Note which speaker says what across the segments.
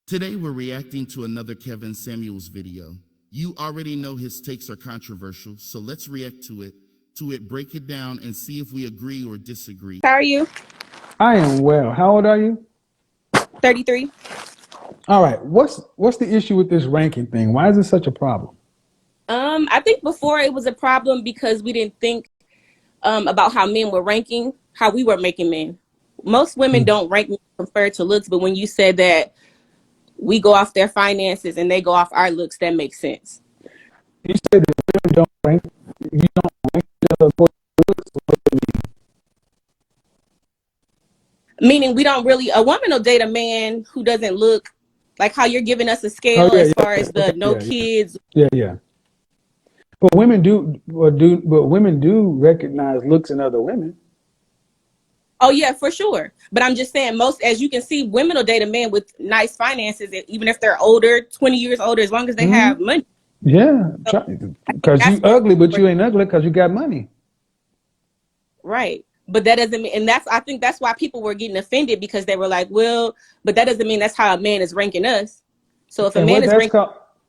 Speaker 1: Today we're reacting to another Kevin Samuels video. You already know his takes are controversial, so let's react to it, break it down, and see if we agree or disagree.
Speaker 2: How are you?
Speaker 3: I am well. How old are you?
Speaker 2: 33.
Speaker 3: All right. What's the issue with this ranking thing? Why is it such a problem?
Speaker 2: I think before it was a problem because we didn't think about how men were ranking, how we were making men. Most women don't rank men compared to looks, but when you said that we go off their finances and they go off our looks, that makes sense.
Speaker 3: You say that women don't rank. You don't rank the according to looks. What do you
Speaker 2: Meaning we don't really, a woman will date a man who doesn't look like how you're giving us a
Speaker 3: mean? Oh
Speaker 2: scale
Speaker 3: yeah,
Speaker 2: as
Speaker 3: yeah,
Speaker 2: far
Speaker 3: yeah.
Speaker 2: as the
Speaker 3: Okay,
Speaker 2: no
Speaker 3: yeah, yeah,
Speaker 2: kids.
Speaker 3: yeah, yeah. But women do recognize looks in other women.
Speaker 2: Oh yeah, for sure. But I'm just saying most, as you can see, women will date a man with nice finances, even if they're older, 20 years older, as long as they
Speaker 3: Hmm.
Speaker 2: have money.
Speaker 3: Yeah,
Speaker 2: So I think
Speaker 3: because you
Speaker 2: that's where,
Speaker 3: ugly, but you ain't ugly because you got money.
Speaker 2: right. But that doesn't mean, and I think that's why people were getting offended because they were like, well, but that doesn't mean that's how a man is ranking us. So if a
Speaker 3: And
Speaker 2: man is ranking,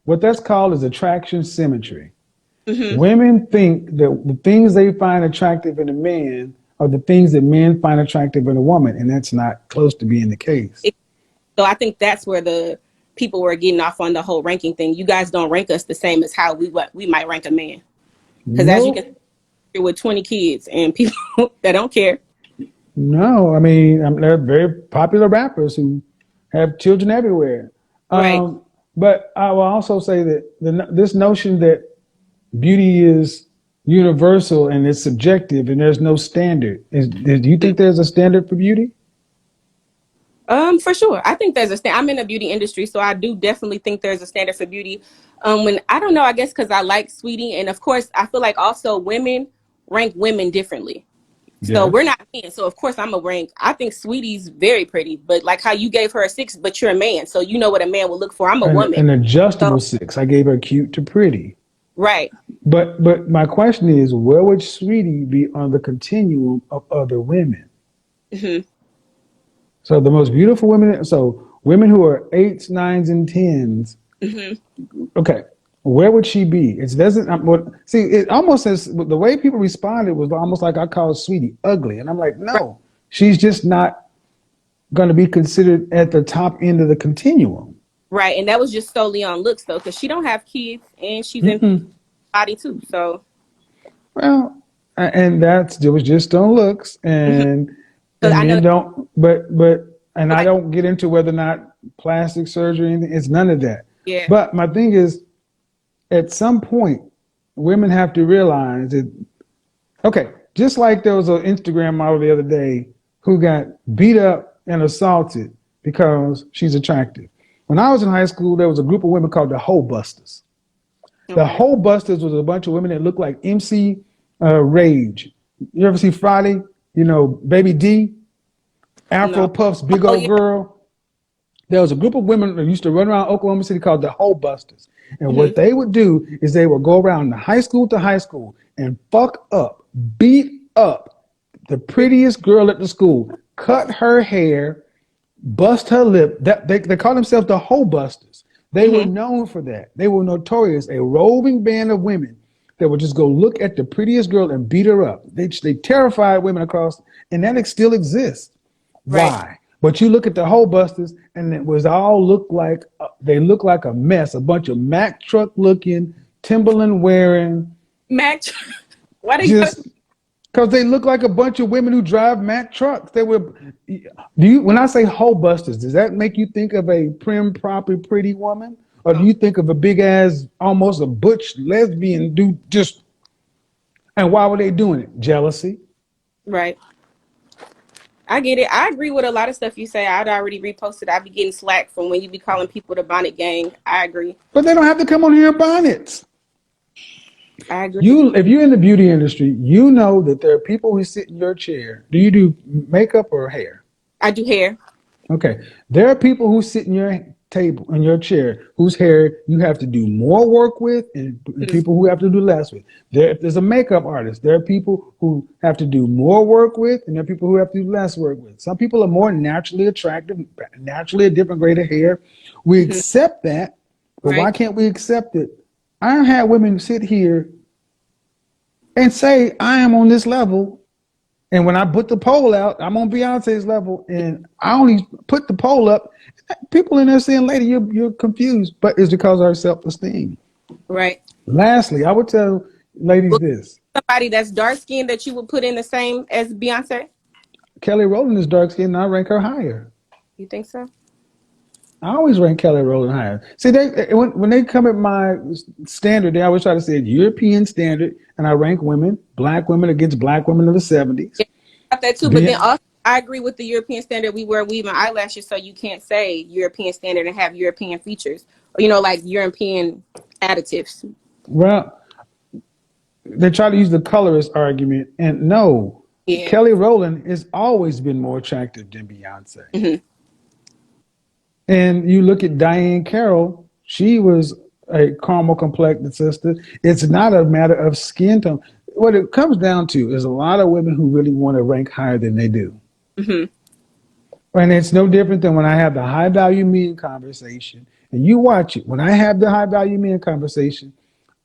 Speaker 3: what that's called is attraction symmetry.
Speaker 2: hmm
Speaker 3: Women think that the things they find attractive in a man are the things that men find attractive in a woman, and that's not close to being the case.
Speaker 2: so I think that's where the people were getting off on the whole ranking thing. You guys don't rank us the same as how we might rank a man. Because as you can see,
Speaker 3: No,
Speaker 2: you're with 20 kids and people that don't care.
Speaker 3: no. I mean, they're very popular rappers who have children everywhere.
Speaker 2: Right.
Speaker 3: Um, but I will also say that this notion that beauty is universal and it's subjective and there's no standard. Do you think there's a standard for beauty?
Speaker 2: For sure. I think there's a I'm in the beauty industry, so I do definitely think there's a standard for beauty. When I don't know, I guess because I like Sweetie, and of course, I feel like also women rank women differently. So we're
Speaker 3: Yes.
Speaker 2: not men. So of course, I'm a rank. I think Sweetie's very pretty, but like how you gave her a 6, but you're a man, so you know what a man will look for. I'm a woman,
Speaker 3: An
Speaker 2: so
Speaker 3: adjustable 6. I gave her cute to pretty.
Speaker 2: right.
Speaker 3: But my question is, where would Sweetie be on the continuum of other women?
Speaker 2: hmm
Speaker 3: So the most beautiful women, so women who are eights, nines, and tens.
Speaker 2: hmm
Speaker 3: Okay, where would she be? It doesn't. See, it almost says the way people responded was almost like I called Sweetie ugly, and I'm like,
Speaker 2: Right.
Speaker 3: no, she's just not going to be considered at the top end of the continuum.
Speaker 2: Right, and that was just solely on looks though, because she don't have kids and she's in
Speaker 3: Mm-mm.
Speaker 2: body too. So
Speaker 3: Well, and that's it was just on looks, and
Speaker 2: I know,
Speaker 3: men don't. And I
Speaker 2: like,
Speaker 3: don't get into whether or not plastic surgery. Anything, it's none of that.
Speaker 2: yeah,
Speaker 3: But my thing is, at some point, women have to realize that. Okay, just like there was an Instagram model the other day who got beat up and assaulted because she's attractive. When I was in high school, there was a group of women called the Hoe Busters. The
Speaker 2: okay,
Speaker 3: Hoe Busters was a bunch of women that looked like MC Rage. You ever see Friday? You know, Baby D, Afro
Speaker 2: no,
Speaker 3: Puff's big
Speaker 2: oh
Speaker 3: old
Speaker 2: yeah,
Speaker 3: girl. There was a group of women that used to run around Oklahoma City called the Hoe Busters. And
Speaker 2: hmm
Speaker 3: what they would do is they would go around the high school to high school and fuck up, beat up the prettiest girl at the school, cut her hair, bust her lip. They call themselves the Hoe Busters. They were
Speaker 2: hmm
Speaker 3: known for that. They were notorious, a roving band of women that would just go look at the prettiest girl and beat her up. They terrified women across, and that still exists.
Speaker 2: right,
Speaker 3: Why? But you look at the Hoe Busters, and it was all look like they look like a mess. A bunch of Mack truck looking, Timberland wearing,
Speaker 2: Mac. Why do you gotta?
Speaker 3: just because they look like a bunch of women who drive Mack trucks. They were. Do you? When I say Hoe Busters, does that make you think of a prim, proper, pretty woman, or do
Speaker 2: Oh,
Speaker 3: you think of a big ass, almost a butch lesbian dude? Just and why were they doing it? Jealousy.
Speaker 2: right. I get it. I agree with a lot of stuff you say. I'd already reposted. I'd be getting slack from when you be calling people the bonnet gang. I agree.
Speaker 3: But they don't have to come on here in bonnets.
Speaker 2: I agree.
Speaker 3: If you're in the beauty industry, you know that there are people who sit in your chair. Do you do makeup or hair?
Speaker 2: I do hair.
Speaker 3: Okay. There are people who sit in your table, in your chair, whose hair you have to do more work with, and
Speaker 2: Mhm.
Speaker 3: people who have to do less with. If there's a makeup artist, there are people who have to do more work with, and there are people who have to do less work with. Some people are more naturally attractive, naturally a different grade of hair, We
Speaker 2: Mhm.
Speaker 3: accept that, but why
Speaker 2: Right.
Speaker 3: can't we accept it? I have had women sit here and say, I am on this level. And when I put the poll out, I'm on Beyonce's level. And I only put the poll up. People in there saying, lady, you're confused, but it's because of our self esteem.
Speaker 2: Right.
Speaker 3: Lastly, I would tell ladies
Speaker 2: Well,
Speaker 3: this.
Speaker 2: somebody that's dark skinned that you would put in the same as Beyonce?
Speaker 3: Kelly Rowland is dark skinned and I rank her higher.
Speaker 2: You think so?
Speaker 3: I always rank Kelly Rowland higher. See, when they come at my standard, they always try to say European standard, and I rank women, black women against black women of the 70s.
Speaker 2: Yeah, about that too. But then
Speaker 3: Being,
Speaker 2: also, I agree with the European standard. We wear weave and eyelashes, so you can't say European standard and have European features, or like European additives.
Speaker 3: well, they try to use the colorist argument, and no,
Speaker 2: Yeah.
Speaker 3: Kelly Rowland has always been more attractive than Beyonce.
Speaker 2: Hmm.
Speaker 3: And you look at Diane Carroll, she was a caramel complected sister. It's not a matter of skin tone. What it comes down to is a lot of women who really want to rank higher than they do.
Speaker 2: Hmm.
Speaker 3: And it's no different than when I have the high value men conversation. And you watch it. When I have the high value men conversation,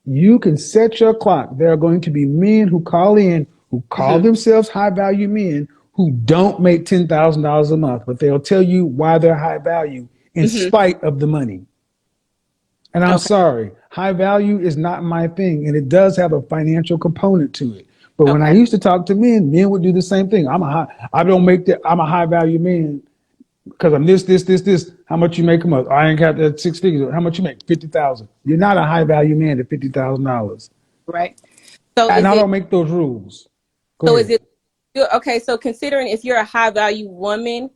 Speaker 3: you can set your clock. There are going to be men who call in who call
Speaker 2: Hmm.
Speaker 3: themselves high value men who don't make $10,000 a month, but they'll tell you why they're high value in
Speaker 2: Hmm.
Speaker 3: spite of the money. And I'm
Speaker 2: Okay.
Speaker 3: sorry, high value is not my thing, and it does have a financial component to it. But when I
Speaker 2: Okay.
Speaker 3: used to talk to men, men would do the same thing. I don't make that. I'm a high value man because I'm this. How much you make a month? I ain't got that 6 figures. How much you make? 50,000. You're not a high value man at $50,000,
Speaker 2: Right. So
Speaker 3: and
Speaker 2: is
Speaker 3: I
Speaker 2: it?
Speaker 3: don't make those rules. Go
Speaker 2: So is
Speaker 3: ahead.
Speaker 2: it? Okay. So considering if you're a high value woman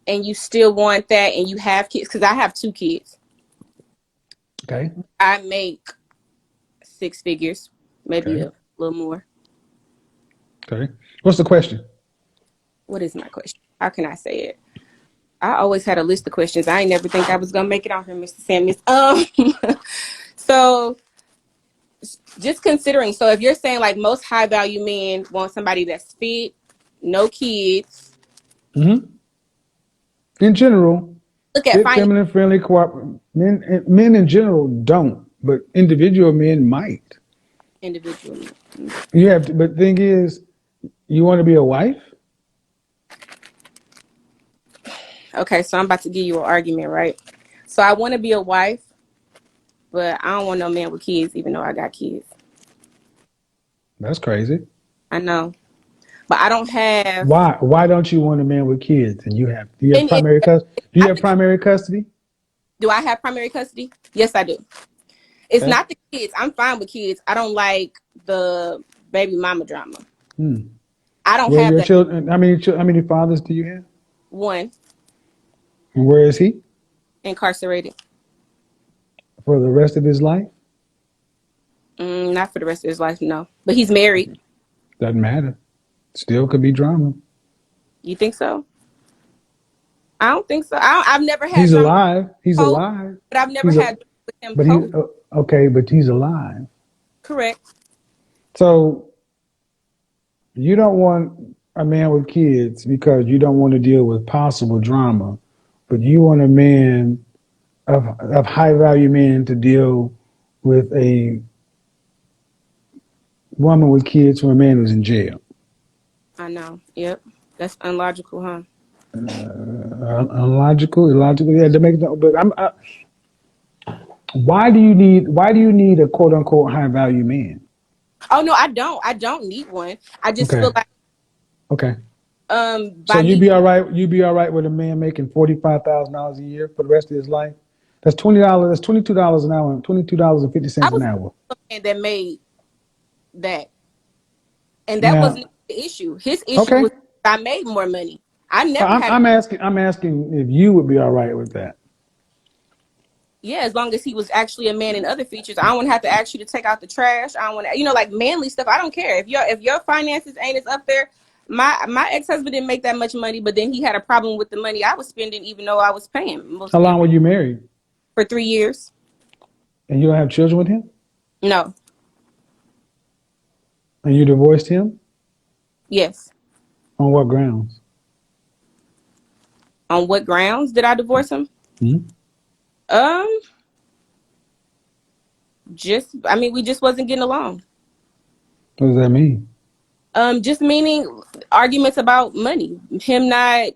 Speaker 2: and you still want that, and you have kids, because I have 2 kids,
Speaker 3: Okay.
Speaker 2: I make 6 figures, maybe
Speaker 3: Okay.
Speaker 2: a little more.
Speaker 3: Okay. What's the question?
Speaker 2: What is my question? How can I say it? I always had a list of questions. I ain't never think I was gonna make it on here, Mr. Samuels. So just considering, so if you're saying like most high value men want somebody that's fit, no kids,
Speaker 3: Mm-hmm. In general,
Speaker 2: look at
Speaker 3: fit,
Speaker 2: finance
Speaker 3: feminine, friendly, cooperative. Men in general don't, but individual men might.
Speaker 2: individually.
Speaker 3: You have to, but the thing is, you want to be a wife?
Speaker 2: Okay, so I'm about to give you an argument, right? So I want to be a wife, but I don't want no man with kids, even though I got kids.
Speaker 3: That's crazy.
Speaker 2: I know, but I don't have.
Speaker 3: Why? Why don't you want a man with kids? And you have? Do you have
Speaker 2: And
Speaker 3: primary custody? Do you
Speaker 2: I
Speaker 3: have
Speaker 2: think,
Speaker 3: primary custody?
Speaker 2: do I have primary custody? Yes, I do. It's
Speaker 3: Okay.
Speaker 2: not the kids. I'm fine with kids. I don't like the baby mama drama.
Speaker 3: Hmm.
Speaker 2: I don't
Speaker 3: Where are
Speaker 2: have
Speaker 3: your
Speaker 2: that.
Speaker 3: children? How many fathers do you have?
Speaker 2: One,
Speaker 3: And where is he
Speaker 2: incarcerated.
Speaker 3: for the rest of his life?
Speaker 2: Not for the rest of his life, no. But he's married.
Speaker 3: Doesn't matter. Still could be drama.
Speaker 2: You think so? I don't think so. I've never had
Speaker 3: He's
Speaker 2: drama
Speaker 3: alive. He's
Speaker 2: with him post,
Speaker 3: alive.
Speaker 2: but I've never
Speaker 3: He's a.
Speaker 2: had drama with him
Speaker 3: But he.
Speaker 2: post.
Speaker 3: Okay. But he's alive.
Speaker 2: Correct.
Speaker 3: So you don't want a man with kids because you don't want to deal with possible drama, but you want a man of high value men to deal with a woman with kids from a man who's in jail.
Speaker 2: I know. Yep. That's unlogical, huh?
Speaker 3: Unlogical, illogical. Yeah, that makes no. But why do you need a quote unquote high value man?
Speaker 2: Oh no, I don't. I don't need one. I just
Speaker 3: Okay,
Speaker 2: feel like
Speaker 3: okay. So
Speaker 2: by
Speaker 3: you'd
Speaker 2: me.
Speaker 3: be all right. You'd be all right with a man making $45,000 a year for the rest of his life. That's $20. That's $22 an hour.
Speaker 2: I
Speaker 3: $22.50 an
Speaker 2: was
Speaker 3: hour.
Speaker 2: a man that made that, and that
Speaker 3: Now,
Speaker 2: wasn't the issue. His issue
Speaker 3: okay.
Speaker 2: was I made more money. I never
Speaker 3: I'm,
Speaker 2: had.
Speaker 3: I'm asking. I'm asking if you would be all right with that.
Speaker 2: Yeah, as long as he was actually a man in other features. I don't want to have to ask you to take out the trash. I don't want to, like manly stuff. I don't care if your finances ain't as up there. My ex husband didn't make that much money, but then he had a problem with the money I was spending, even though I was paying
Speaker 3: How
Speaker 2: mostly
Speaker 3: long were you married?
Speaker 2: for 3 years.
Speaker 3: And you don't have children with him?
Speaker 2: No,
Speaker 3: And you divorced him?
Speaker 2: yes.
Speaker 3: On what grounds?
Speaker 2: On what grounds did I divorce him?
Speaker 3: Hmm?
Speaker 2: Um, we just wasn't getting along.
Speaker 3: What does that mean?
Speaker 2: Just meaning arguments about money. Him not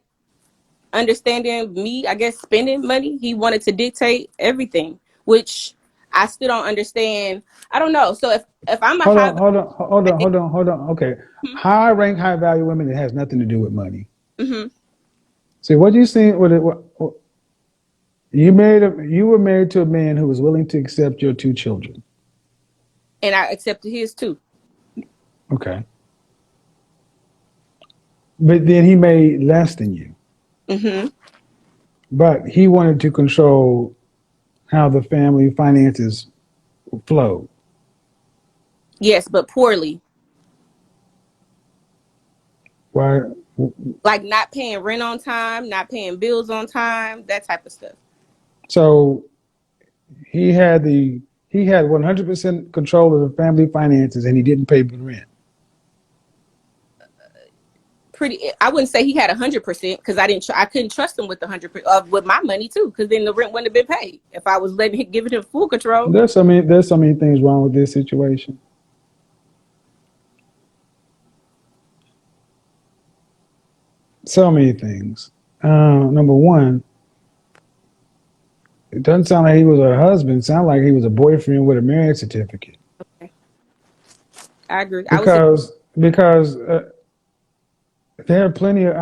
Speaker 2: understanding me, I guess, spending money. He wanted to dictate everything, which I still don't understand. I don't know. So if I'm a
Speaker 3: Hold
Speaker 2: high
Speaker 3: on, hold on, hold on, hold on, hold on. Okay. High rank, high value women, it has nothing to do with money.
Speaker 2: mm-hmm.
Speaker 3: See, what you see, you were married to a man who was willing to accept your two children.
Speaker 2: And I accepted his too.
Speaker 3: Okay. But then he made less than you.
Speaker 2: Mm-hmm.
Speaker 3: But he wanted to control how the family finances flow.
Speaker 2: Yes, but poorly.
Speaker 3: Why?
Speaker 2: Like not paying rent on time, not paying bills on time, that type of stuff.
Speaker 3: So he had 100% control of the family finances, and he didn't pay the rent.
Speaker 2: I wouldn't say he had 100% because I couldn't trust him with 100% with my money too, because then the rent wouldn't have been paid if I was giving him full control.
Speaker 3: There's so many things wrong with this situation. So many things. Number one, it doesn't sound like he was her husband. It sounded like he was a boyfriend with a marriage certificate.
Speaker 2: Okay. I agree.
Speaker 3: Because there are plenty of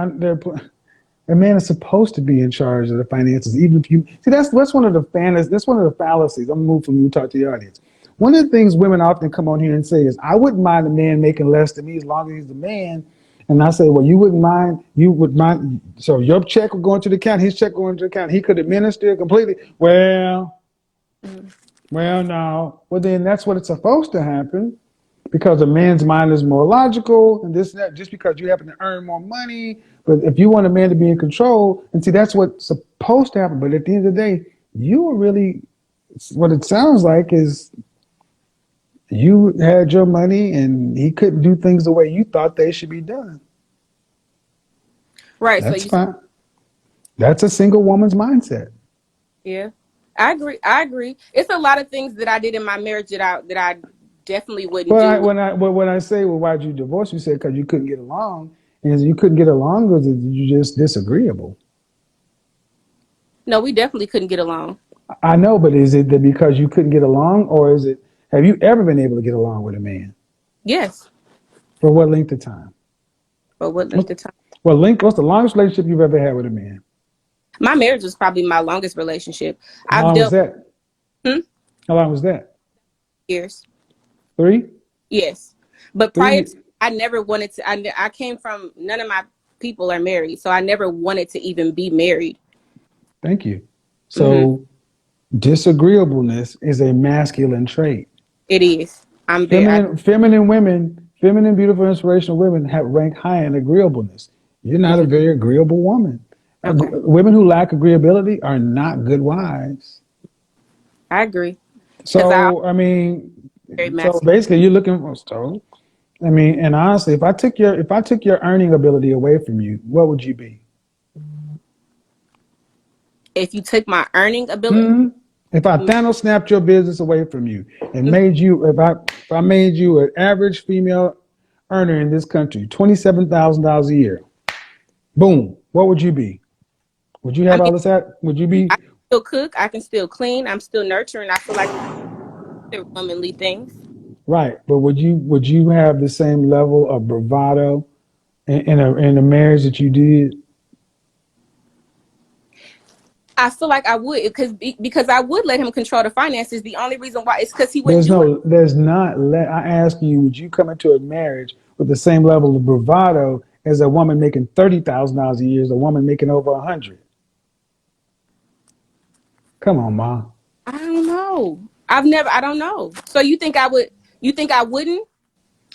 Speaker 3: a man is supposed to be in charge of the finances, even if you see that's one of the fallacies. I'm gonna move from you talk to the audience. One of the things women often come on here and say is, "I wouldn't mind a man making less than me as long as he's a man." And I say, "Well, you wouldn't mind. You would mind. So your check would go into the account. His check going to the account. He could administer it completely. Well, no. Well, then that's what it's supposed to happen." Because a man's mind is more logical and this and that, just because you happen to earn more money. But if you want a man to be in control, and see, that's what's supposed to happen. But at the end of the day, you were really, what it sounds like is you had your money and he couldn't do things the way you thought they should be done.
Speaker 2: Right.
Speaker 3: That's fine. That's a single woman's mindset.
Speaker 2: Yeah, I agree. I agree. It's a lot of things that I did in my marriage that I definitely wouldn't do.
Speaker 3: When I say, well, why'd you divorce? You said because you couldn't get along, and you couldn't get along because you just disagreeable.
Speaker 2: No, we definitely couldn't get along.
Speaker 3: I know, but is it that because you couldn't get along, or is it, have you ever been able to get along with a man?
Speaker 2: Yes.
Speaker 3: For what length of time?
Speaker 2: For what length of time?
Speaker 3: What's the longest relationship you've ever had with a man?
Speaker 2: My marriage was probably my longest relationship.
Speaker 3: How long was that? How long was that?
Speaker 2: Years.
Speaker 3: 3?
Speaker 2: Yes. But
Speaker 3: 3
Speaker 2: prior to, I never wanted to, I came from, none of my people are married, so I never wanted to even be married.
Speaker 3: Thank you. So disagreeableness is a masculine trait.
Speaker 2: It is.
Speaker 3: Feminine women, feminine, beautiful, inspirational women have ranked high in agreeableness. You're not a very agreeable woman.
Speaker 2: Okay.
Speaker 3: Women who lack agreeability are not good wives.
Speaker 2: I agree.
Speaker 3: So, so basically you're looking for, and honestly, if I took your earning ability away from you, what would you be?
Speaker 2: If you took my earning ability?
Speaker 3: If I Thanos snapped your business away from you and made you, if I made you an average female earner in this country, $27,000 a year, boom, what would you be? Would you have all this? Would you be?
Speaker 2: I can still cook. I can still clean. I'm still nurturing. I feel like they're womanly things.
Speaker 3: Right, but would you have the same level of bravado in a marriage that you did?
Speaker 2: I feel like I would because I would let him control the finances. The only reason why is because he wouldn't
Speaker 3: There's not. I ask you, would you come into a marriage with the same level of bravado as a woman making $30,000 a year, as a woman making over 100? Come on, Ma.
Speaker 2: I don't know. I don't know. So you think I would? You think I wouldn't?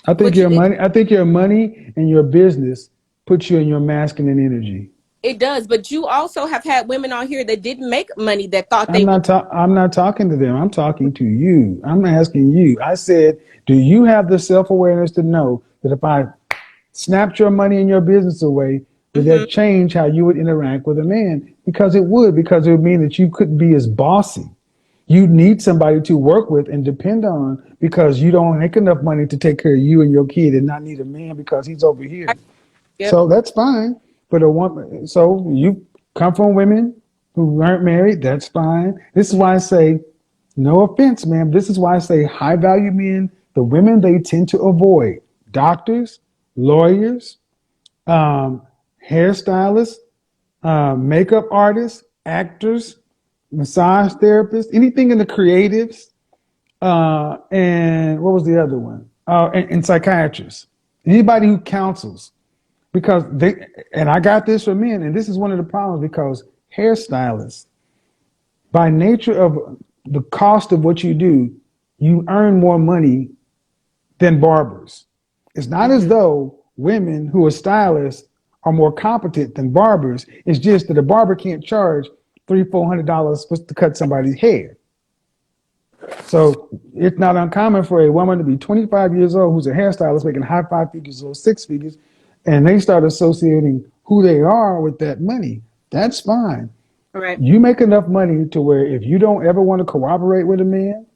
Speaker 3: I think your money. I think your money and your business puts you in your masculine energy.
Speaker 2: It does, but you also have had women on here that didn't make money that thought
Speaker 3: I'm not talking to them. I'm talking to you. I'm asking you. I said, do you have the self-awareness to know that if I snapped your money and your business away, would that change how you would interact with a man? Because it would mean that you couldn't be as bossy. You need somebody to work with and depend on because you don't make enough money to take care of you and your kid and not need a man because he's over here.
Speaker 2: Yep.
Speaker 3: So that's fine. But a woman, so you come from women who aren't married, that's fine. This is why I say, no offense, man. This is why I say high value men, the women they tend to avoid doctors, lawyers, hairstylists, makeup artists, actors, massage therapists, anything in the creatives, and what was the other one? And psychiatrists, anybody who counsels, because they, and I got this from men, and this is one of the problems because hairstylists, by nature of the cost of what you do, you earn more money than barbers. It's not as though women who are stylists are more competent than barbers. It's just that a barber can't charge $300-400 to cut somebody's hair. So it's not uncommon for a woman to be 25 years old who's a hairstylist making high five figures or six figures, and they start associating who they are with that money. That's fine.
Speaker 2: Right.
Speaker 3: You make enough money to where if you don't ever want to cooperate with a man,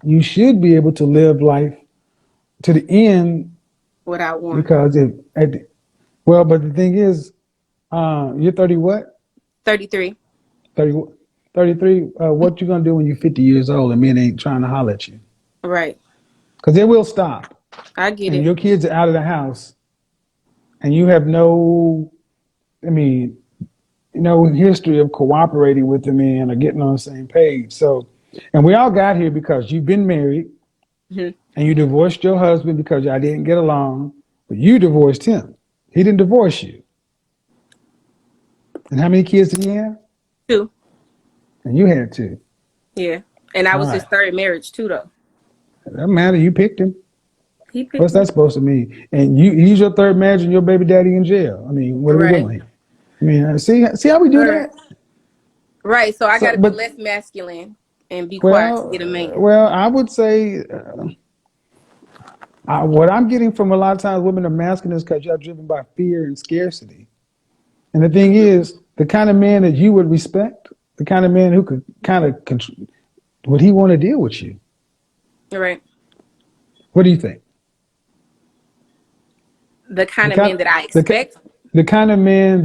Speaker 3: you should be able to live life to the end
Speaker 2: Without one.
Speaker 3: because well, but the thing is, you're 30 what?
Speaker 2: 33.
Speaker 3: 30, 33. What you gonna do when you're 50 years old and men ain't trying to holler at you?
Speaker 2: Right.
Speaker 3: Because it will stop.
Speaker 2: I get
Speaker 3: And
Speaker 2: it.
Speaker 3: your kids are out of the house, and you have no, history of cooperating with the man or getting on the same page. So, and we all got here because you've been married and you divorced your husband because y'all didn't get along, but you divorced him. He didn't divorce you. And how many kids did he have?
Speaker 2: 2.
Speaker 3: And you had 2.
Speaker 2: Yeah. And I was
Speaker 3: All
Speaker 2: his
Speaker 3: right.
Speaker 2: third marriage too, though.
Speaker 3: It doesn't matter. You picked him.
Speaker 2: He picked
Speaker 3: What's
Speaker 2: me.
Speaker 3: that supposed to mean? And he's your third marriage and your baby daddy in jail. I mean, what are we
Speaker 2: Right.
Speaker 3: doing here? See how we do that?
Speaker 2: Right. So I
Speaker 3: So,
Speaker 2: got to be
Speaker 3: but
Speaker 2: less masculine and be quiet to get a man.
Speaker 3: well, I would say what I'm getting from a lot of times women are masculine is because y'all driven by fear and scarcity. And the thing is, the kind of man that you would respect, the kind of man who could kind of would he want to deal with you?
Speaker 2: Right.
Speaker 3: What do you think?
Speaker 2: The kind of man that I expect.
Speaker 3: The kind of man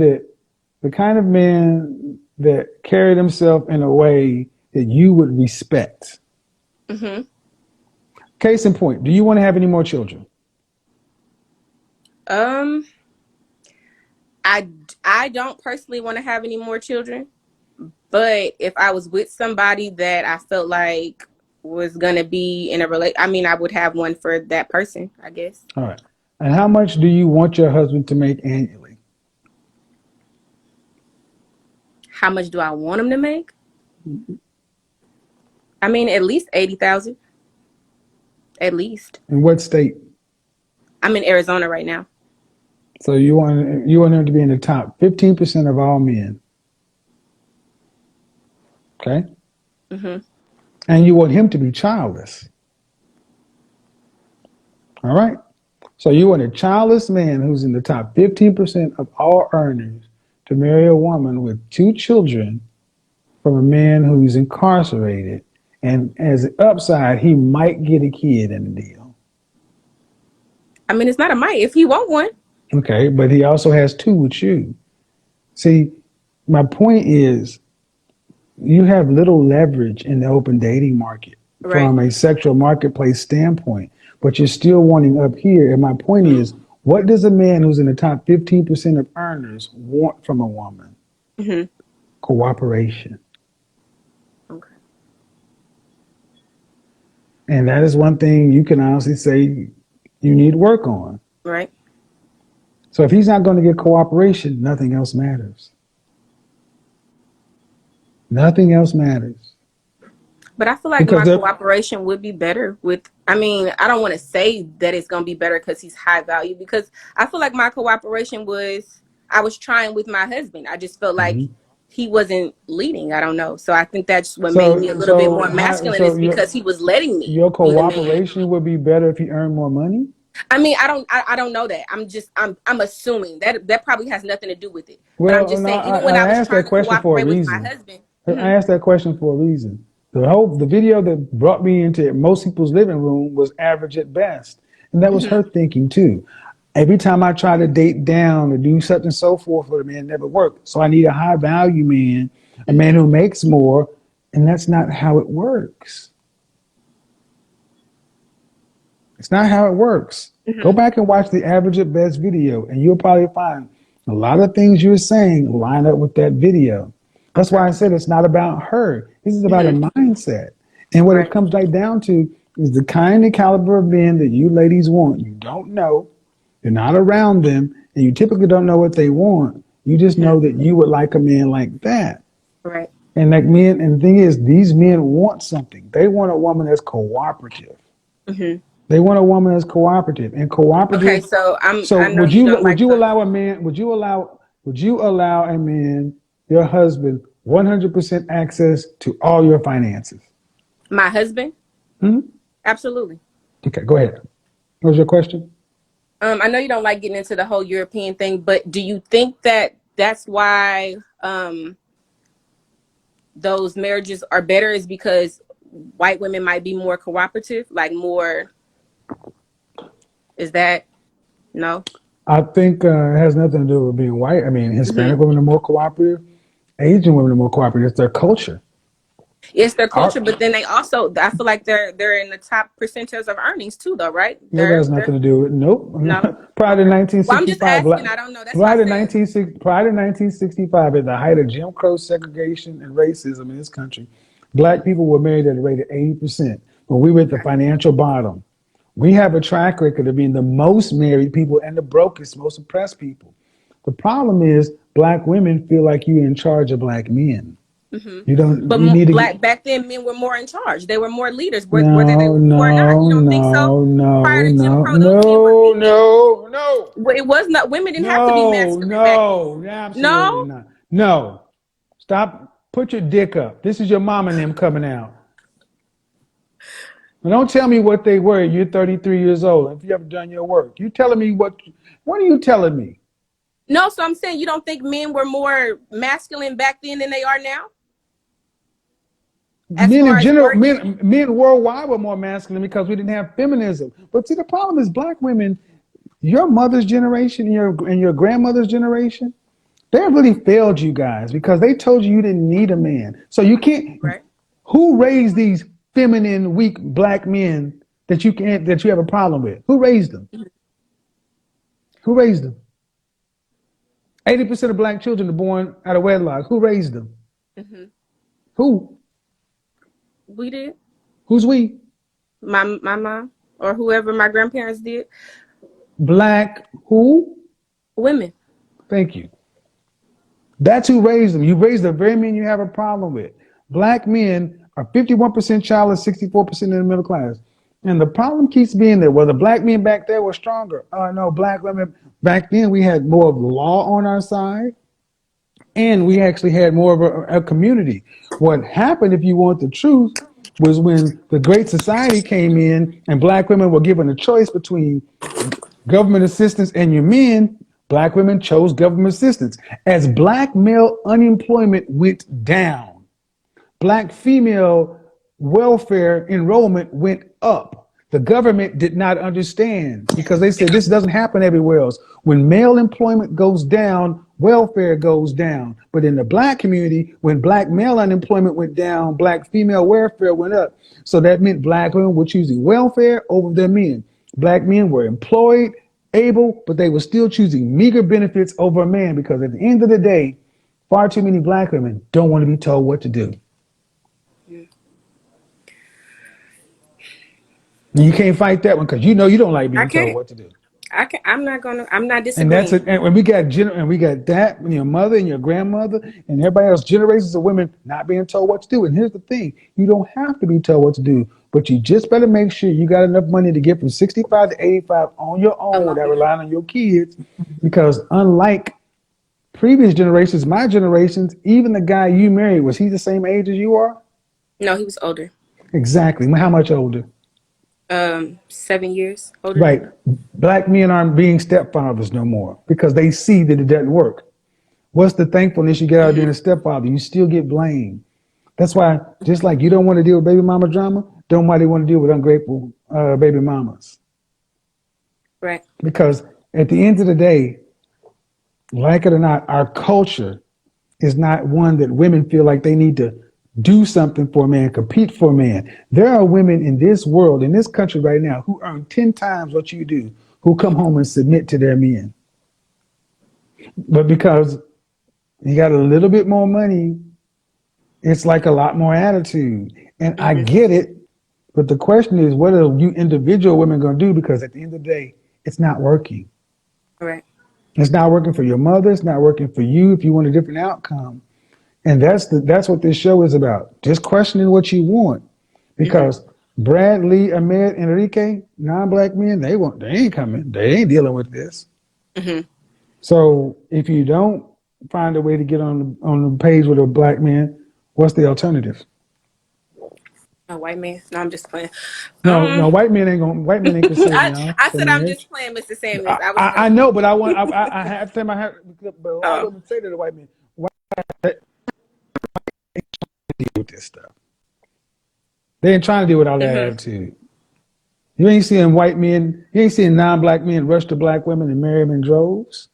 Speaker 3: that carried himself in a way that you would respect.
Speaker 2: Mm-hmm.
Speaker 3: Case in point, do you want to have any more children?
Speaker 2: I don't personally want to have any more children, but if I was with somebody that I felt like was gonna be in a I would have one for that person, I guess.
Speaker 3: All right. And how much do you want your husband to make annually?
Speaker 2: How much do I want him to make? I mean, at least 80,000. At least.
Speaker 3: In what state?
Speaker 2: I'm in Arizona right now.
Speaker 3: So you want him to be in the top 15% of all men. Okay?
Speaker 2: Mm-hmm.
Speaker 3: And you want him to be childless. All right? So you want a childless man who's in the top 15% of all earners to marry a woman with 2 children from a man who's incarcerated. And as an upside, he might get a kid in the deal.
Speaker 2: I mean, it's not a might if he want one.
Speaker 3: Okay, but he also has 2 with you. See, my point is you have little leverage in the open dating market from a sexual marketplace standpoint, but you're still wanting up here. And my point is, what does a man who's in the top 15% of earners want from a woman?
Speaker 2: Mm-hmm.
Speaker 3: Cooperation.
Speaker 2: Okay.
Speaker 3: And that is one thing you can honestly say you need work on.
Speaker 2: Right.
Speaker 3: So if he's not going to get cooperation, nothing else matters. Nothing else matters.
Speaker 2: But I feel like my cooperation would be better with, I don't want to say that it's going to be better because he's high value, because I feel like my cooperation I was trying with my husband. I just felt like he wasn't leading. I don't know. So I think that's what made me a little bit more masculine is because he was letting me.
Speaker 3: Your cooperation would be better if he earned more money?
Speaker 2: I mean, I don't know that. I'm assuming that probably has nothing to do with it. But I'm
Speaker 3: Well,
Speaker 2: just
Speaker 3: no,
Speaker 2: saying, even when
Speaker 3: I
Speaker 2: I was
Speaker 3: asked
Speaker 2: trying
Speaker 3: that
Speaker 2: to
Speaker 3: question for a
Speaker 2: cooperate with my
Speaker 3: reason.
Speaker 2: husband.
Speaker 3: I
Speaker 2: Mhm,
Speaker 3: asked that question for a reason. The video that brought me into most people's living room was average at best. And that was
Speaker 2: mhm,
Speaker 3: her thinking too. Every time I try to date down or do such and so forth with a man, it never worked. So I need a high value man, a man who makes more. And that's not how it works. It's not how it works. Go
Speaker 2: mhm.
Speaker 3: back and watch the average at best video, and you'll probably find a lot of things you're saying line up with that video. That's why
Speaker 2: Okay.
Speaker 3: I said it's not about her. This is about a
Speaker 2: Mhm.
Speaker 3: mindset. And what it
Speaker 2: Right.
Speaker 3: comes right down to is the kind of caliber of men that you ladies want. You don't know, you're not around them, and you typically don't know what they want. You just
Speaker 2: Mhm.
Speaker 3: know that you would like a man like that.
Speaker 2: Right.
Speaker 3: And like men, and the thing is, these men want something. They want a woman that's cooperative.
Speaker 2: Mhm.
Speaker 3: They want a woman that's cooperative and
Speaker 2: Okay.
Speaker 3: cooperative.
Speaker 2: So
Speaker 3: So
Speaker 2: I know you don't
Speaker 3: would
Speaker 2: like
Speaker 3: you
Speaker 2: the
Speaker 3: allow a man would you allow a man, your husband, 100% access to all your finances?
Speaker 2: my husband.
Speaker 3: Hmm?
Speaker 2: Absolutely.
Speaker 3: Okay, go ahead. What was your question?
Speaker 2: I know you don't like getting into the whole European thing, but do you think that that's why those marriages are better is because white women might be more cooperative, like more, is that no?
Speaker 3: I think it has nothing to do with being white. I mean,
Speaker 2: Hmm.
Speaker 3: Hispanic women are more cooperative. Asian women are more cooperative. It's their culture.
Speaker 2: It's their culture,
Speaker 3: Our,
Speaker 2: but then they also, I feel like they're in the top percentages of earnings too, though, right?
Speaker 3: That has nothing to do with nope.
Speaker 2: No.
Speaker 3: Prior to
Speaker 2: Okay. Well, I'm just
Speaker 3: 1965,
Speaker 2: asking. I don't know. That's why I said.
Speaker 3: prior to 1965, at the height of Jim Crow segregation and racism in this country, black people were married at a rate of 80%. When we were at the
Speaker 2: Okay.
Speaker 3: financial bottom, we have a track record of being the most married people and the brokest, most oppressed people. The problem is black women feel like you're in charge of black men.
Speaker 2: Hmm.
Speaker 3: You don't.
Speaker 2: But
Speaker 3: You need to get.
Speaker 2: black back then, men were more in charge. They were more leaders, whether they
Speaker 3: No,
Speaker 2: were or not. You
Speaker 3: no,
Speaker 2: don't think so?
Speaker 3: no,
Speaker 2: Prior
Speaker 3: no,
Speaker 2: to Jim
Speaker 3: no,
Speaker 2: Crow, those men were
Speaker 3: no,
Speaker 2: leading.
Speaker 3: no, no.
Speaker 2: Well, it was not. Women didn't have to be
Speaker 3: No,
Speaker 2: masculine back then.
Speaker 3: no, absolutely
Speaker 2: No,
Speaker 3: not. No. Stop. Put your dick up. This is your mom and them coming out. And don't tell me what they were. You're 33 years old. If you ever done your work, you telling me what are you telling me?
Speaker 2: no. So I'm saying you don't think men were more masculine back then than they are now, as
Speaker 3: Men
Speaker 2: far
Speaker 3: in
Speaker 2: as
Speaker 3: general,
Speaker 2: working.
Speaker 3: men worldwide were more masculine because we didn't have feminism. But see, the problem is black women, your mother's generation and your grandmother's generation, they really failed you guys because they told you you didn't need a man. So you can't.
Speaker 2: Right.
Speaker 3: Who raised these feminine, weak black men that you have a problem with? Who raised them? Who raised them? 80% of black children are born out of wedlock. Who raised them?
Speaker 2: Hmm.
Speaker 3: Who?
Speaker 2: We did.
Speaker 3: Who's we?
Speaker 2: My mom or whoever my grandparents did.
Speaker 3: Black who?
Speaker 2: Women.
Speaker 3: Thank you. That's who raised them. You raised the very men you have a problem with. Black men are 51% childless, 64% in the middle class. And the problem keeps being that, well, the black men back there were stronger. Oh, no, black women back then, we had more of the law on our side, and we actually had more of a community. What happened, if you want the truth, was when the Great Society came in and black women were given a choice between government assistance and your men, black women chose government assistance. As black male unemployment went down, black female welfare enrollment went up. The government did not understand because they said this doesn't happen everywhere else. When male employment goes down, welfare goes down. But in the black community, when black male unemployment went down, black female welfare went up. So that meant black women were choosing welfare over their men. Black men were employed, able, but they were still choosing meager benefits over a man because at the end of the day, far too many black women don't want to be told what to do. And you can't fight that one because you know you don't like
Speaker 2: I
Speaker 3: being told
Speaker 2: can't.
Speaker 3: what to do.
Speaker 2: I can. I'm not gonna. I'm not
Speaker 3: And that's
Speaker 2: disagreeing.
Speaker 3: it. And when we got and we got that, and your mother and your grandmother and everybody else, generations of women not being told what to do. And here's the thing: you don't have to be told what to do, but you just better make sure you got enough money to get from 65 to 85 on your own without
Speaker 2: Alone.
Speaker 3: relying on your kids. Because unlike previous generations, my generations, even the guy you married, was he the same age as you are?
Speaker 2: No, he was older.
Speaker 3: Exactly. How much older?
Speaker 2: 7 years older than
Speaker 3: Right.
Speaker 2: me.
Speaker 3: Black men aren't being stepfathers no more because they see that it doesn't work. What's the thankfulness you get out of being a stepfather? You still get blamed. That's why, just like you don't want to deal with baby mama drama, don't nobody want to deal with ungrateful baby mamas.
Speaker 2: Right.
Speaker 3: Because at the end of the day, like it or not, our culture is not one that women feel like they need to do something for a man, compete for a man. There are women in this world, in this country right now, who earn 10 times what you do, who come home and submit to their men. But because you got a little bit more money, it's like a lot more attitude. And I
Speaker 2: Mm-hmm.
Speaker 3: get it. But the question is, what are you individual women going to do? Because at the end of the day, it's not working.
Speaker 2: Right.
Speaker 3: It's not working for your mother. It's not working for you if you want a different outcome. And that's what this show is about. Just questioning what you want.
Speaker 2: Mm-hmm.
Speaker 3: Because Brad, Lee, Ahmed, Enrique, non-black men, they ain't coming. They ain't dealing with this.
Speaker 2: Mm-hmm.
Speaker 3: So if you don't find a way to get on the page with a black man, what's the alternative?
Speaker 2: A white man? No, I'm just playing.
Speaker 3: No, white men ain't gonna save y'all
Speaker 2: I
Speaker 3: for
Speaker 2: said I'm
Speaker 3: marriage.
Speaker 2: just playing, Mr. Samuels. I was
Speaker 3: I
Speaker 2: joking.
Speaker 3: know, but I have to my head, but a lot of
Speaker 2: Oh.
Speaker 3: women say to the white men, why they deal with this stuff? They ain't trying to deal with all that
Speaker 2: Mm-hmm.
Speaker 3: attitude. You ain't seeing non-black men rush to black women and marry them in droves.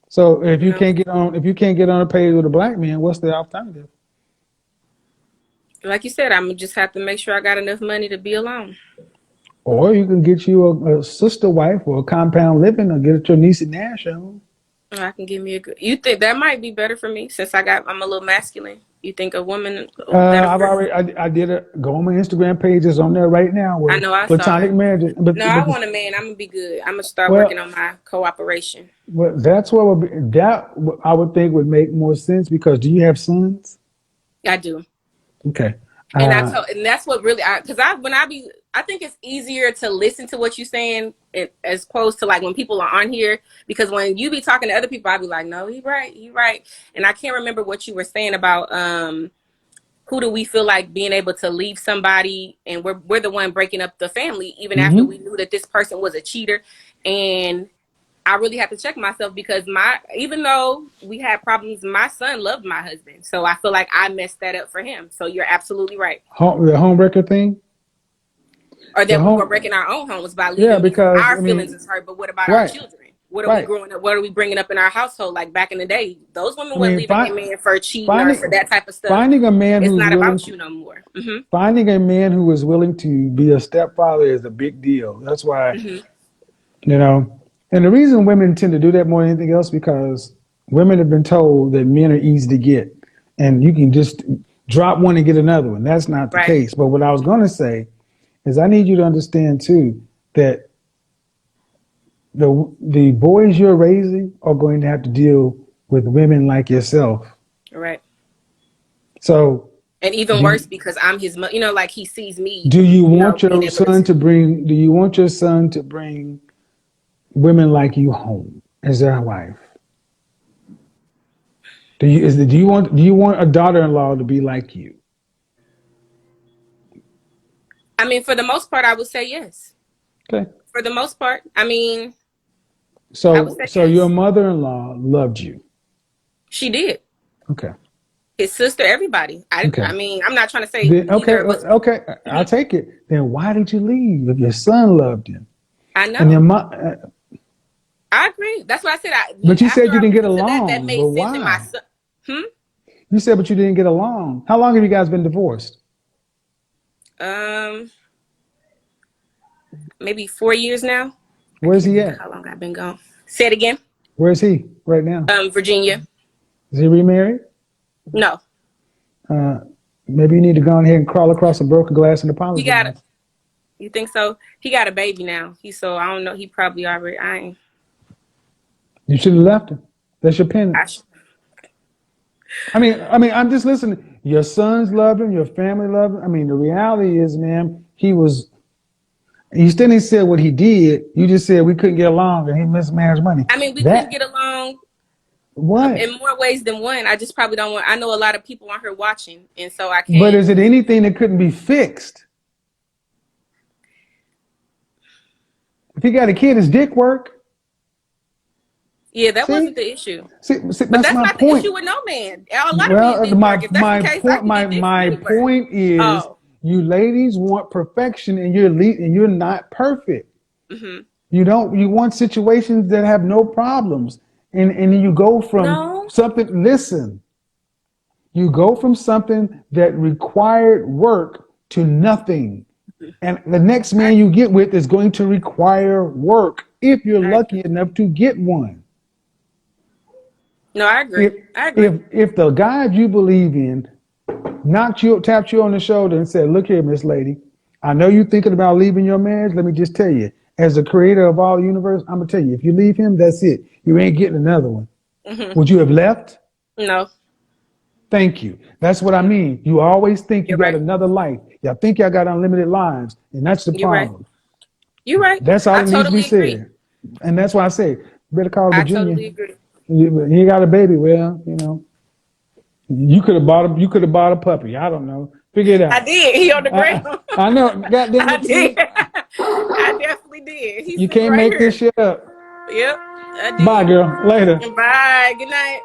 Speaker 3: So if you
Speaker 2: No.
Speaker 3: can't get on a page with a black man, what's the alternative?
Speaker 2: Like you said, I'm gonna just have to make sure I got enough money to be alone.
Speaker 3: Or you can get you a sister wife or a compound living or get it your niece and Nash on.
Speaker 2: I can give me a good. You think that might be better for me since I'm a little masculine. You think a woman that'll
Speaker 3: I've
Speaker 2: work?
Speaker 3: already I did it. Go on my Instagram page. It's on there right now
Speaker 2: I
Speaker 3: with
Speaker 2: know I saw
Speaker 3: platonic
Speaker 2: it.
Speaker 3: marriages.
Speaker 2: No, I want a man. I'm gonna be good. I'm gonna start working
Speaker 3: Well,
Speaker 2: on my cooperation.
Speaker 3: well, that's what would be, that I would think would make more sense because do you have sons?
Speaker 2: I do.
Speaker 3: Okay.
Speaker 2: And
Speaker 3: Uh,
Speaker 2: and that's what really, because I think it's easier to listen to what you're saying as opposed to like when people are on here, because when you be talking to other people, I be like, no, he right. And I can't remember what you were saying about, who do we feel like being able to leave somebody and we're the one breaking up the family, even after we
Speaker 3: mm-hmm.
Speaker 2: knew that this person was a cheater. And I really have to check myself because even though we had problems, my son loved my husband. So I feel like I messed that up for him. So you're absolutely right.
Speaker 3: The home wrecker thing.
Speaker 2: Or
Speaker 3: The
Speaker 2: that we were
Speaker 3: home,
Speaker 2: breaking our own homes by
Speaker 3: yeah,
Speaker 2: leaving because
Speaker 3: because
Speaker 2: our
Speaker 3: I
Speaker 2: feelings
Speaker 3: mean,
Speaker 2: is hurt. But what about our
Speaker 3: right,
Speaker 2: children? What are we
Speaker 3: right.
Speaker 2: growing up? What are we bringing up in our household? Like back in the day, those women
Speaker 3: I
Speaker 2: weren't
Speaker 3: mean,
Speaker 2: leaving their man for cheating or for
Speaker 3: finding
Speaker 2: that type of stuff.
Speaker 3: finding a man
Speaker 2: It's
Speaker 3: who's
Speaker 2: not
Speaker 3: willing
Speaker 2: about
Speaker 3: to
Speaker 2: you no more.
Speaker 3: finding a man who is willing to be a stepfather is a big deal. That's why
Speaker 2: Hmm.
Speaker 3: you know, and the reason women tend to do that more than anything else because women have been told that men are easy to get, and you can just drop one and get another one. That's not the
Speaker 2: Right.
Speaker 3: case. But what I was going to say is, I need you to understand too that the boys you're raising are going to have to deal with women like yourself.
Speaker 2: Right.
Speaker 3: So
Speaker 2: And even
Speaker 3: do
Speaker 2: worse because I'm his mother, like he sees me,
Speaker 3: do you want
Speaker 2: being
Speaker 3: your
Speaker 2: able to.
Speaker 3: son to bring? Do you want your son to bring women like you home as their wife? Do you want a daughter-in-law to be like you?
Speaker 2: I mean, for the most part, I would say yes.
Speaker 3: Okay.
Speaker 2: For the most part, I mean, I would
Speaker 3: So
Speaker 2: say
Speaker 3: so your
Speaker 2: yes.
Speaker 3: mother-in-law loved you.
Speaker 2: She did.
Speaker 3: Okay.
Speaker 2: His sister, everybody. I
Speaker 3: Okay.
Speaker 2: mean, I'm not trying to say
Speaker 3: Then okay,
Speaker 2: neither of us.
Speaker 3: okay, I'll
Speaker 2: Mhm.
Speaker 3: take it. Then why did you leave if your son loved him?
Speaker 2: I
Speaker 3: And your
Speaker 2: know.
Speaker 3: mom
Speaker 2: I agree. That's what I said.
Speaker 3: but you
Speaker 2: After
Speaker 3: said you
Speaker 2: I
Speaker 3: didn't get
Speaker 2: listened to that, that
Speaker 3: along.
Speaker 2: made
Speaker 3: But
Speaker 2: sense in my
Speaker 3: why?
Speaker 2: son. Hmm.
Speaker 3: You said but you didn't get along. How long have you guys been divorced?
Speaker 2: Um, maybe 4 years now. I
Speaker 3: Where's
Speaker 2: can't
Speaker 3: he
Speaker 2: think
Speaker 3: at?
Speaker 2: how long I've been gone. Say it again.
Speaker 3: Where's he right now?
Speaker 2: Virginia.
Speaker 3: Is he remarried?
Speaker 2: No,
Speaker 3: Uh, maybe you need to go ahead and crawl across a broken glass and
Speaker 2: he got it.
Speaker 3: apologize.
Speaker 2: You think so? He got a baby now. So I don't know. He probably already. I ain't.
Speaker 3: You should have left him. That's your
Speaker 2: I
Speaker 3: penance.
Speaker 2: sh-
Speaker 3: I'm just listening. Your sons love him. Your family love him. I mean, the reality is, man, you still didn't say what he did. You just said we couldn't get along and he mismanaged money.
Speaker 2: I mean, we couldn't get
Speaker 3: That,
Speaker 2: along
Speaker 3: what?
Speaker 2: in more ways than one. I just probably don't want. I know a lot of people on here watching, and so I
Speaker 3: But
Speaker 2: can't.
Speaker 3: is it anything that couldn't be fixed? If he got a kid, his dick work.
Speaker 2: Yeah, that wasn't
Speaker 3: See,
Speaker 2: the issue.
Speaker 3: see,
Speaker 2: But
Speaker 3: that's
Speaker 2: that's
Speaker 3: my
Speaker 2: not the
Speaker 3: point.
Speaker 2: issue with no man. A lot of men
Speaker 3: Well,
Speaker 2: did work. If that's the case, I can get dicks from
Speaker 3: my
Speaker 2: anywhere.
Speaker 3: point is,
Speaker 2: Oh.
Speaker 3: you ladies want perfection, and you're not perfect.
Speaker 2: Mm-hmm.
Speaker 3: You want situations that have no problems. And you go from
Speaker 2: No.
Speaker 3: something, listen, you go from something that required work to nothing. And the next
Speaker 2: I
Speaker 3: man you get with is going to require work if you're
Speaker 2: I agree.
Speaker 3: lucky enough to get one.
Speaker 2: No, I agree.
Speaker 3: If
Speaker 2: I agree.
Speaker 3: if the God you believe in tapped you on the shoulder and said, "Look here, Miss Lady, I know you're thinking about leaving your marriage. Let me just tell you, as the creator of all the universe, I'm gonna tell you, if you leave him, that's it. You ain't getting another one."
Speaker 2: Mm-hmm.
Speaker 3: Would you have left?
Speaker 2: No.
Speaker 3: Thank you. That's what I
Speaker 2: No.
Speaker 3: mean. You always think you
Speaker 2: You're
Speaker 3: got
Speaker 2: right.
Speaker 3: another life. Y'all think y'all got unlimited lives, and that's the
Speaker 2: You're right.
Speaker 3: problem.
Speaker 2: You're right.
Speaker 3: That's all
Speaker 2: I
Speaker 3: that needs to be
Speaker 2: totally agree.
Speaker 3: said. And that's why I say, better call
Speaker 2: I
Speaker 3: Virginia.
Speaker 2: totally agree.
Speaker 3: You got a baby. Well, you could have bought a puppy. I don't know. Figure it
Speaker 2: I
Speaker 3: out.
Speaker 2: did. He on the ground.
Speaker 3: I know. God damn
Speaker 2: I
Speaker 3: it. See,
Speaker 2: did. I definitely did. He's
Speaker 3: you
Speaker 2: sitting
Speaker 3: can't
Speaker 2: right
Speaker 3: make this
Speaker 2: here.
Speaker 3: shit up.
Speaker 2: Yep, I
Speaker 3: Bye,
Speaker 2: did.
Speaker 3: girl. Later.
Speaker 2: Bye. Good night.